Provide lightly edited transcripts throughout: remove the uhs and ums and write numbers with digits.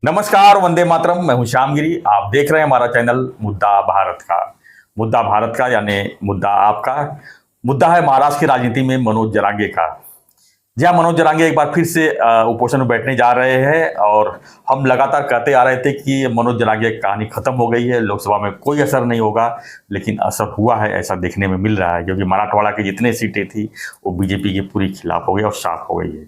नमस्कार, वंदे मातरम। मैं हूं श्यामगिरी। आप देख रहे हैं हमारा चैनल मुद्दा भारत का। मुद्दा भारत का यानी मुद्दा आपका। मुद्दा है महाराष्ट्र की राजनीति में मनोज जरांगे का। जी हाँ, मनोज जरांगे एक बार फिर से उपोषण में बैठने जा रहे हैं और हम लगातार कहते आ रहे थे कि मनोज जरांगे की कहानी खत्म हो गई है, लोकसभा में कोई असर नहीं होगा। लेकिन असर हुआ है, ऐसा देखने में मिल रहा है, क्योंकि मराठवाड़ा की जितने सीटें थी वो बीजेपी के पूरी खिलाफ हो गई और साफ हो गई है।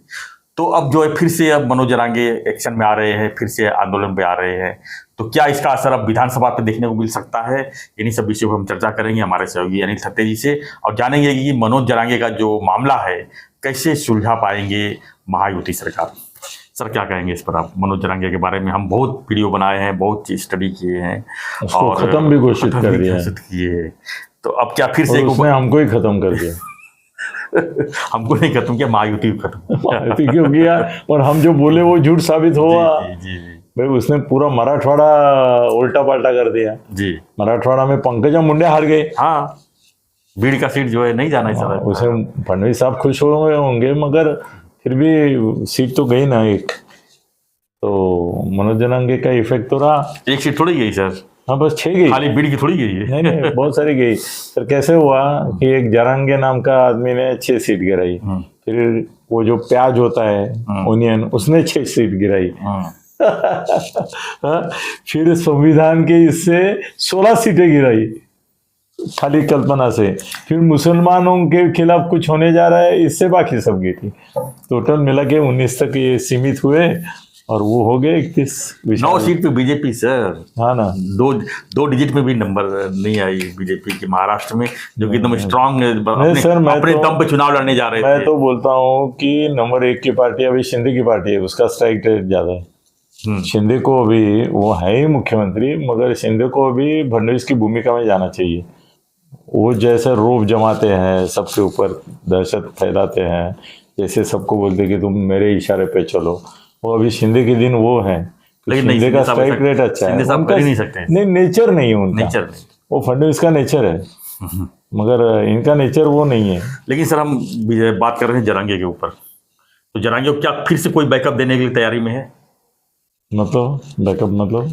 तो अब जो है फिर से अब मनोज जरांगे एक्शन में आ रहे हैं, फिर से आंदोलन पे आ रहे हैं। तो क्या इसका असर अब विधानसभा पे देखने को मिल सकता है? इन्हीं सब विषयों पर हम चर्चा करेंगे हमारे सहयोगी अनिल थत्ते जी से और जानेंगे कि मनोज जरांगे का जो मामला है कैसे सुलझा पाएंगे महायुति सरकार। सर, क्या कहेंगे इस पर आप? मनोज जरांगे के बारे में हम बहुत वीडियो बनाए हैं, बहुत स्टडी किए हैं और खत्म भी घोषित कर दिया है। तो अब क्या फिर से उसने हमको ही खत्म कर दिया। हमको नहीं खत्म किया, महायुति खत्म महायुति क्यों किया? और हम जो बोले वो झूठ साबित हुआ। जी, जी, जी। भाई उसने पूरा मराठवाड़ा उल्टा पाल्टा कर दिया। जी, मराठवाड़ा में पंकजा मुंडे हार गए। हाँ, भीड़ का सीट जो है नहीं जाना चाहिए। उसे फडणवीस साहब खुश हुए होंगे, मगर फिर भी सीट तो गई ना एक। तो मनोज जरांगे का इफेक्ट तो रहा। एक सीट थोड़ी गई सर। हाँ, बस 6 गई। खाली भीड़ की थोड़ी गई है। नहीं, बहुत सारी गई। सर कैसे हुआ कि एक जरांगे नाम का आदमी ने 6 सीट गिराई। फिर वो जो प्याज होता है ओनियन, उसने 6 सीट गिराई। फिर संविधान के इससे 16 सीटें गिराई खाली कल्पना से। फिर मुसलमानों के खिलाफ कुछ होने जा रहा है, इससे बाकी सब गई थी। टोटल मिला के 19 तक ये सीमित हुए और वो हो गए 31। 9 सीट पे बीजेपी सर। हाँ ना, दो डिजिट में भी नंबर नहीं आई बीजेपी की महाराष्ट्र में, जो कि एकदम स्ट्रांग अपने दम पे चुनाव लड़ने जा रहे थे। मैं तो बोलता हूँ कि नंबर 1 की पार्टी अभी शिंदे की पार्टी है, उसका स्ट्राइक रेट ज्यादा है। शिंदे को अभी, वो है ही मुख्यमंत्री, मगर शिंदे को अभी फडणवीस की भूमिका में जाना चाहिए। वो जैसे रोब जमाते हैं, सबके ऊपर दहशत फैलाते हैं, जैसे सबको बोलते कि तुम मेरे इशारे पे चलो, वो अभी शिंदे के दिन वो है। लेकिन शिंदे का स्ट्राइक रेट अच्छा है। कर ही नहीं सकते। नहीं, नेचर नहीं है उनका। नेचर नहीं। वो फडणवीस का नेचर है, मगर इनका नेचर वो नहीं है। लेकिन सर हम बात कर रहे हैं जरांगे के ऊपर। तो जरांगे को क्या फिर से कोई बैकअप देने के लिए तैयारी में है? मतलब बैकअप मतलब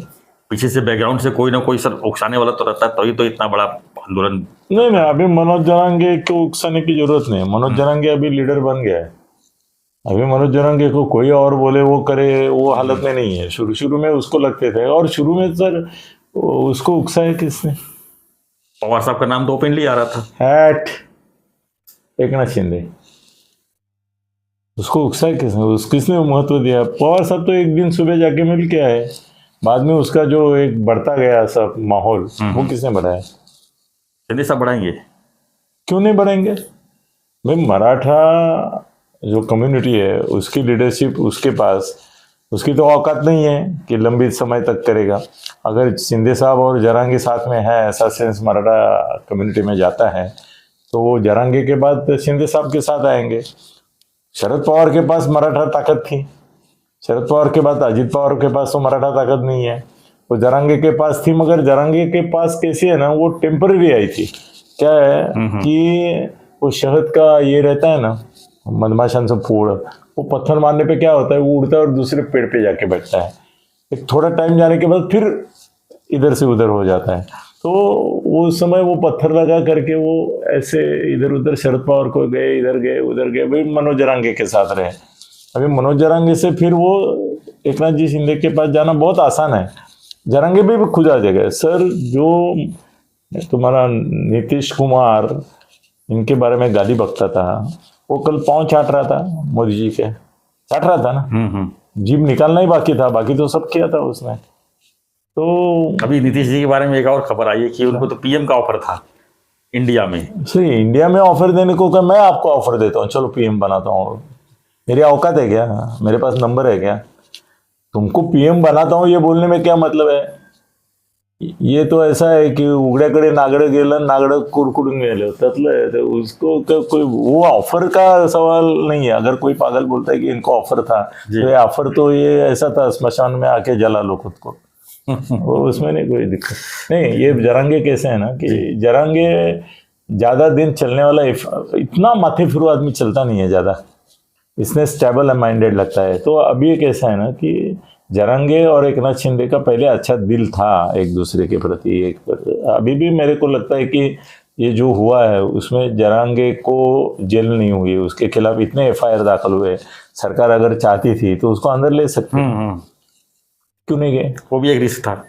पीछे से बैकग्राउंड से कोई ना कोई सर उकसाने वाला तो रहता है, तभी तो इतना बड़ा आंदोलन। नहीं, अभी मनोज जरांगे को उकसाने की जरूरत नहीं है। मनोज जरांगे अभी लीडर बन गया है। अभी मनोज जरांगे को कोई और बोले वो करे, वो हालत में नहीं है। शुरू में उसको लगते थे, और शुरू में सर उसको उकसाया किसने? पवार साहब का नाम तो ओपनली आ रहा था। हैट एकनाथ शिंदे। उसको उकसाया किसने? किसने महत्व दिया? पवार साहब तो एक दिन सुबह जाके मिल के आए। बाद में उसका जो एक बढ़ता गया सब माहौल, वो किसने बढ़ाया? शिंदे साहब बढ़ाएंगे। क्यों नहीं बढ़ाएंगे? भाई मराठा जो कम्युनिटी है उसकी लीडरशिप उसके पास, उसकी तो औकात नहीं है कि लंबी समय तक करेगा। अगर शिंदे साहब और जरांगे साथ में है, ऐसा सेंस मराठा कम्युनिटी में जाता है, तो वो जरांगे के बाद शिंदे साहब के साथ आएंगे। शरद पवार के पास मराठा ताकत थी, शरद पवार के बाद अजित पवार के पास तो मराठा ताकत नहीं है। वो जरांगे के पास थी, मगर जरांगे के पास कैसी है ना, वो टेम्पररी आई थी। क्या है कि वो शहद का ये रहता है ना, मधमाशांचा फूल, वो पत्थर मारने पे क्या होता है, वो उड़ता है और दूसरे पेड़ पे जाके बैठता है। एक थोड़ा टाइम जाने के बाद फिर इधर से उधर हो जाता है। तो उस समय वो पत्थर लगा करके वो ऐसे इधर उधर, शरद पवार को गए, इधर गए उधर गए, भाई मनोज जरांगे के साथ रहे। अभी मनोज जरांगे से फिर वो एकनाथ जी शिंदे के पास जाना बहुत आसान है। जरांगे भी खुद आ जाएगा। सर, जो तुम्हारा नीतीश कुमार इनके बारे में गाली बकता था, वो कल पाँव चाट रहा था मोदी जी के, चाट रहा था ना। जीभ निकालना ही बाकी था, बाकी तो सब किया था उसने। तो अभी नीतीश जी के बारे में एक और खबर आई है कि उनको तो पीएम का ऑफर था इंडिया में। सही, इंडिया में ऑफर देने को क्या, मैं आपको ऑफर देता हूँ, चलो पीएम बनाता हूँ। मेरी औकात है क्या? मेरे पास नंबर है क्या? तुमको पीएम बनाता हूँ ये बोलने में क्या मतलब है? ये तो ऐसा है कि उघड्याकडे नागडं गेलं, नागडं कुरकुडून गेलं, त्यातलं तो उसको कोई वो ऑफर का सवाल नहीं है। अगर कोई पागल बोलता है कि इनको ऑफर था, तो ये ऑफर तो ये ऐसा था, स्मशान में आके जला लो खुद को। वो उसमें नहीं कोई दिक्कत नहीं। ये जरांगे कैसे है ना कि जरांगे ज्यादा दिन चलने वाला, इतना माथे फिरू आदमी चलता नहीं है ज्यादा, इसने स्टेबल माइंडेड लगता है। तो अभी एक ऐसा है ना कि जरांगे और एकनाथ शिंदे का पहले अच्छा दिल था एक दूसरे के प्रति। अभी भी मेरे को लगता है कि ये जो हुआ है उसमें जरांगे को जेल नहीं हुई, उसके खिलाफ इतने एफआईआर दाखिल हुए। सरकार अगर चाहती थी तो उसको अंदर ले सकती, क्यों नहीं गए? वो भी एक रिस्क था।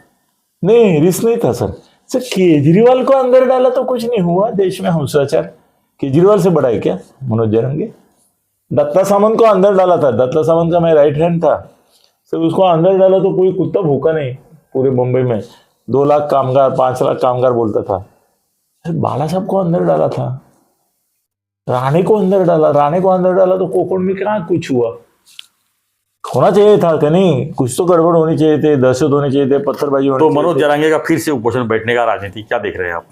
नहीं, रिस्क नहीं था सर। सर केजरीवाल को अंदर डाला तो कुछ नहीं हुआ देश में हिंसाचार। केजरीवाल से बड़ा है क्या मनोज जरांगे? दत्ता सामंत को अंदर डाला था, दत्ता सामंत का मैं राइट हैंड था सर, उसको अंदर डाला तो कोई कुत्ता भूखा नहीं पूरे मुंबई में। 2 लाख कामगार, 5 लाख कामगार बोलता था। बाला साहब को अंदर डाला था, राणे को अंदर डाला, राणे को अंदर डाला तो कोकण में क्या कुछ हुआ? होना चाहिए था कि नहीं? कुछ तो गड़बड़ होनी चाहिए थे, दहशत होनी चाहिए थे, पत्थरबाजी होनी तो चाहिए मनोज थे। जरांगे का फिर से उपोषण में बैठने का राजनीति क्या देख रहे हैं आप?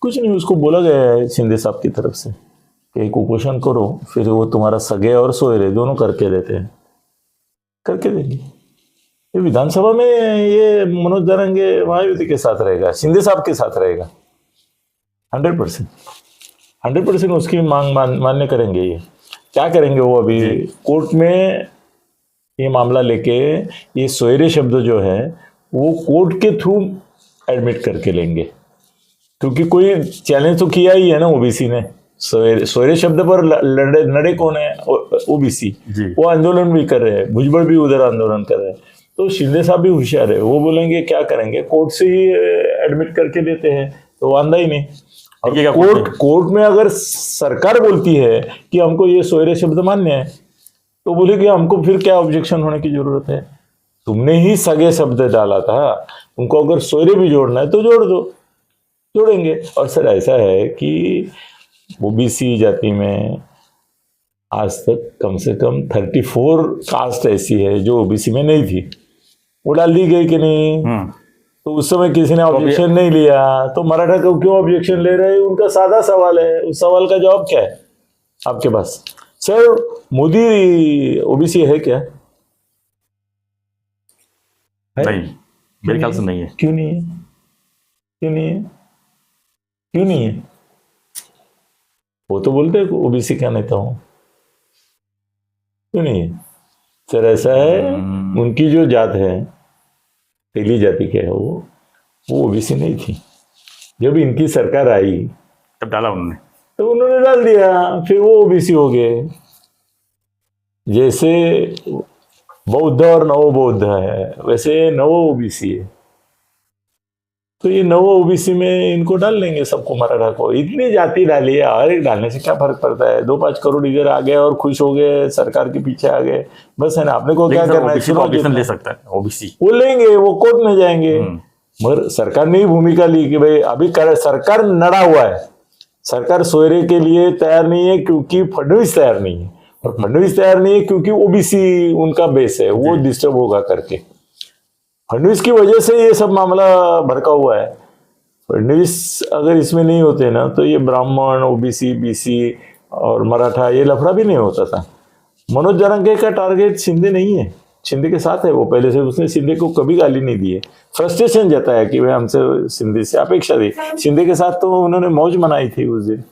कुछ नहीं, उसको बोला गया है शिंदे साहब की तरफ से कि एक उपोषण करो, फिर वो तुम्हारा सगे और सोयरे दोनों करके देते हैं, करके देंगे। ये विधानसभा में ये मनोज जरांगे महायुति के साथ रहेगा, शिंदे साहब के साथ रहेगा 100% उसकी मांग मान्य करेंगे। ये क्या करेंगे वो अभी कोर्ट में ये मामला लेके, ये सोयरे शब्द जो है वो कोर्ट के थ्रू एडमिट करके लेंगे, क्योंकि कोई चैलेंज तो किया ही है ना ओबीसी ने। सोयरे शब्द पर लड़े कौन है? ओबीसी। वो आंदोलन भी कर रहे हैं, भुजबल भी उधर आंदोलन कर रहे हैं। तो शिंदे साहब भी होशियार है, वो बोलेंगे क्या करेंगे, कोर्ट से ही एडमिट करके लेते हैं तो आंदा ही नहीं। और कोर्ट में अगर सरकार बोलती है कि हमको ये सोयरे शब्द मान्य है तो बोले कि हमको फिर क्या ऑब्जेक्शन होने की जरूरत है? तुमने ही सगे शब्द डाला था, उनको अगर सोयरे भी जोड़ना है तो जोड़ दो, जोड़ेंगे। और सर ऐसा है कि ओबीसी जाति में आज तक कम से कम 34 कास्ट ऐसी है जो ओबीसी में नहीं थी, वो डाल दी गई कि नहीं? तो उस समय किसी ने ऑब्जेक्शन नहीं लिया, तो मराठा को क्यों ऑब्जेक्शन ले रहे हैं? उनका सादा सवाल है, उस सवाल का जवाब क्या है आपके पास? सर मोदी ओबीसी है क्या? नहीं, मेरे ख्याल से नहीं है। क्यों नहीं है? क्यों नहीं है? क्यों नहीं है? वो तो बोलते हैं ओबीसी का नेता हूं, क्यों नहीं है? सर ऐसा है, उनकी जो जात है, तेली जाति के है, वो ओबीसी नहीं थी। जब इनकी सरकार आई तब डाला उन्होंने, तो उन्होंने डाल दिया, फिर वो ओबीसी हो गए। जैसे बौद्ध और नवो बौद्ध है, वैसे नवो ओबीसी है। तो ये नवो ओबीसी में इनको डाल लेंगे सबको, मराठा को। इतनी जाति डाली है, हर एक डालने से क्या फर्क पड़ता है? 2-5 करोड़ इधर आ गए और खुश हो गए, सरकार के पीछे आ गए, बस है ना। आपने को क्या करना है? ऑब्जेक्शन ले सकता है ओबीसी, वो लेंगे, वो कोर्ट में जाएंगे। मगर सरकार ने ही भूमिका ली कि भाई अभी सरकार नड़ा हुआ है, सरकार सोयरे के लिए तैयार नहीं है क्योंकि फडणवीस तैयार नहीं है, और फडणवीस तैयार नहीं है क्योंकि ओबीसी उनका बेस है, वो डिस्टर्ब होगा करके। फडणवीस की वजह से ये सब मामला भड़का हुआ है। फडणवीस अगर इसमें नहीं होते ना तो ये ब्राह्मण, ओबीसी, बीसी और मराठा ये लफड़ा भी नहीं होता था। मनोज जरांगे का टारगेट शिंदे नहीं है, शिंदे के साथ है वो पहले से। उसने शिंदे को कभी गाली नहीं दी है, फ्रस्ट्रेशन जताया कि भाई हमसे शिंदे से अपेक्षा थी। शिंदे के साथ तो उन्होंने मौज मनाई थी उस दिन,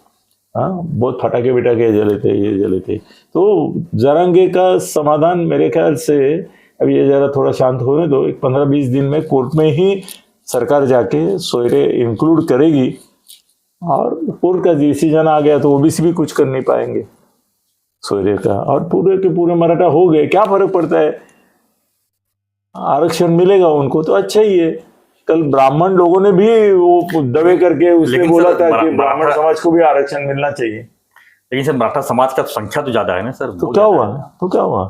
हाँ, बहुत फटाके बिटाके जले थे, ये जले थे। तो जरांगे का समाधान मेरे ख्याल से अब ये जरा थोड़ा शांत होने दो, 15-20 दिन में कोर्ट में ही सरकार जाके सोयरे इंक्लूड करेगी, और कोर्ट का डिसीजन आ गया तो ओबीसी भी कुछ कर नहीं पाएंगे सोयरे का, और पूरे के पूरे मराठा हो गए। क्या फर्क पड़ता है? आरक्षण मिलेगा उनको तो अच्छा ही है। कल ब्राह्मण लोगों ने भी वो दबे करके उसने बोला था कि ब्राह्मण समाज को भी आरक्षण मिलना चाहिए। लेकिन सर मराठा समाज का संख्या तो ज्यादा है ना सर। तो क्या हुआ? तो क्या हुआ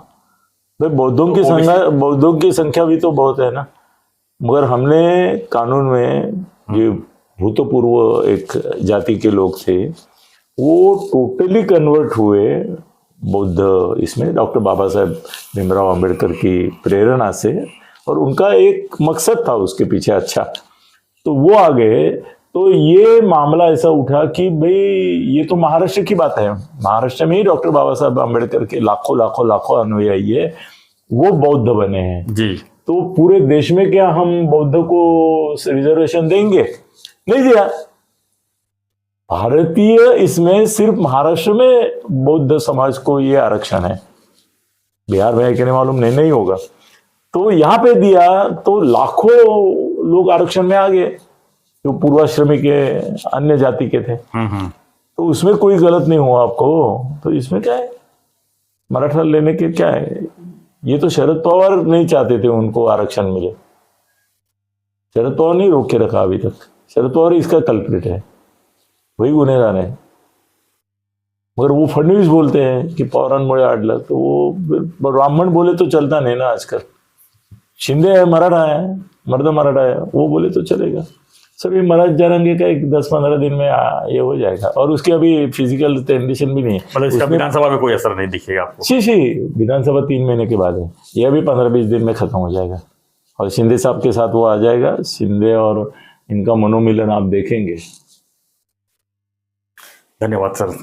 भाई? बौद्धों की संख्या भी तो बहुत है ना। मगर हमने कानून में जो भूतपूर्व एक जाति के लोग थे वो टोटली कन्वर्ट हुए बौद्ध इसमें, डॉक्टर बाबा साहेब भीमराव अंबेडकर की प्रेरणा से, और उनका एक मकसद था उसके पीछे अच्छा, तो वो आ गए। तो ये मामला ऐसा उठा कि भाई ये तो महाराष्ट्र की बात है, महाराष्ट्र में ही डॉक्टर बाबा साहब अम्बेडकर के लाखों अनुयायी है, वो बौद्ध बने हैं जी। तो पूरे देश में क्या हम बौद्ध को रिजर्वेशन देंगे? नहीं दिया। भारतीय इसमें सिर्फ महाराष्ट्र में बौद्ध समाज को ये आरक्षण है, बिहार में है कि नहीं मालूम नहीं होगा। तो यहाँ पे दिया तो लाखों लोग आरक्षण में आ गए जो पूर्वाश्रमी के अन्य जाति के थे। तो उसमें कोई गलत नहीं हुआ आपको, तो इसमें क्या है, मराठा लेने के क्या है। ये तो शरद पवार नहीं चाहते थे उनको आरक्षण मिले, शरद पवार नहीं रोक के रखा अभी तक। शरद पवार इसका कल्प्रिट है, वही गुनहगार है। मगर वो फडणवीस बोलते हैं कि पवारांमुळे अडलं, तो वो ब्राह्मण बोले तो चलता नहीं ना आजकल। शिंदे है, मराठा है, मर्द मराठा है, वो बोले तो चलेगा। सब ये महाराज जरांगे का एक 10-15 दिन में ये हो जाएगा। और उसके अभी फिजिकल कंडीशन भी नहीं है, मतलब इसका विधानसभा में कोई असर नहीं दिखेगा आपको? जी, विधानसभा 3 महीने के बाद है, यह भी 15-20 दिन में खत्म हो जाएगा। और शिंदे साहब के साथ वो आ जाएगा, शिंदे और इनका मनोमिलन आप देखेंगे। धन्यवाद सर।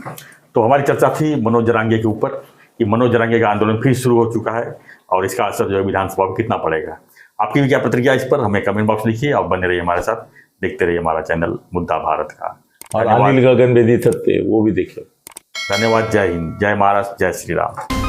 तो हमारी चर्चा थी मनोज जरांगे के ऊपर कि मनोज जरांगे का आंदोलन फिर शुरू हो चुका है और इसका असर जो है विधानसभा में कितना पड़ेगा। आपकी भी क्या प्रतिक्रिया इस पर हमें कमेंट बॉक्स लिखिए और बने रहिए हमारे साथ, देखते रहिए हमारा चैनल मुद्दा भारत का। और अनिल गगन बेदी थे वो भी देखिए। धन्यवाद। जय हिंद, जय महाराष्ट्र, जय श्री राम।